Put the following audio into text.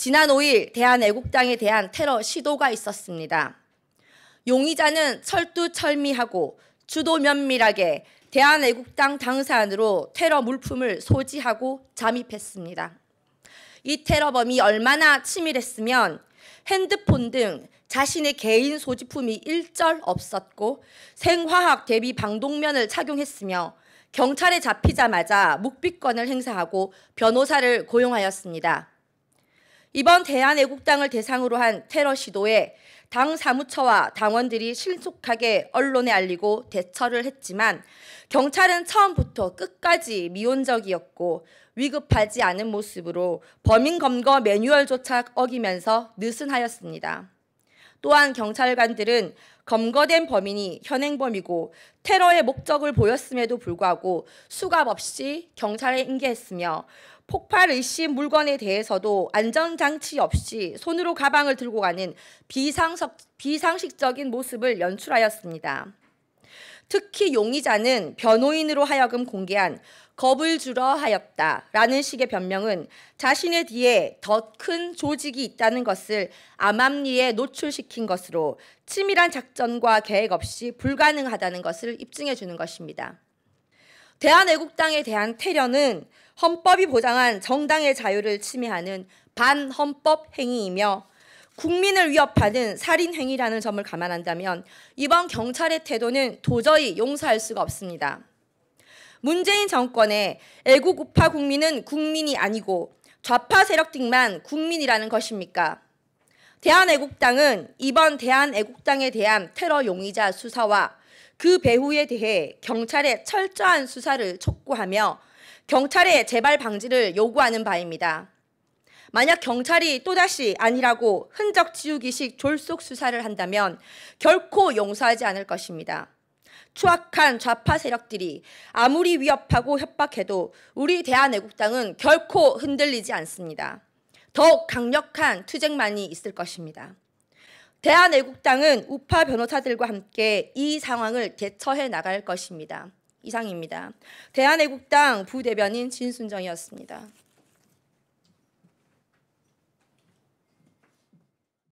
지난 5일 대한애국당에 대한 테러 시도가 있었습니다. 용의자는 철두철미하고 주도 면밀하게 대한애국당 당사 안으로 테러 물품을 소지하고 잠입했습니다. 이 테러범이 얼마나 치밀했으면 핸드폰 등 자신의 개인 소지품이 일절 없었고 생화학 대비 방독면을 착용했으며 경찰에 잡히자마자 묵비권을 행사하고 변호사를 고용하였습니다. 이번 대한애국당을 대상으로 한 테러 시도에 당 사무처와 당원들이 신속하게 언론에 알리고 대처를 했지만 경찰은 처음부터 끝까지 미온적이었고 위급하지 않은 모습으로 범인 검거 매뉴얼조차 어기면서 느슨하였습니다. 또한 경찰관들은 검거된 범인이 현행범이고 테러의 목적을 보였음에도 불구하고 수갑 없이 경찰에 인계했으며 폭발 의심 물건에 대해서도 안전장치 없이 손으로 가방을 들고 가는 비상식적인 모습을 연출하였습니다. 특히 용의자는 변호인으로 하여금 공개한 겁을 주려 하였다라는 식의 변명은 자신의 뒤에 더 큰 조직이 있다는 것을 암암리에 노출시킨 것으로 치밀한 작전과 계획 없이 불가능하다는 것을 입증해 주는 것입니다. 대한애국당에 대한 테러는 헌법이 보장한 정당의 자유를 침해하는 반헌법 행위이며 국민을 위협하는 살인 행위라는 점을 감안한다면 이번 경찰의 태도는 도저히 용서할 수가 없습니다. 문재인 정권의 애국 우파 국민은 국민이 아니고 좌파 세력들만 국민이라는 것입니까? 대한애국당은 이번 대한애국당에 대한 테러 용의자 수사와 그 배후에 대해 경찰의 철저한 수사를 촉구하며 경찰의 재발 방지를 요구하는 바입니다. 만약 경찰이 또다시 아니라고 흔적 지우기식 졸속 수사를 한다면 결코 용서하지 않을 것입니다. 추악한 좌파 세력들이 아무리 위협하고 협박해도 우리 대한애국당은 결코 흔들리지 않습니다. 더욱 강력한 투쟁만이 있을 것입니다. 대한애국당은 우파 변호사들과 함께 이 상황을 대처해 나갈 것입니다. 이상입니다. 대한애국당 부대변인 진순정이었습니다.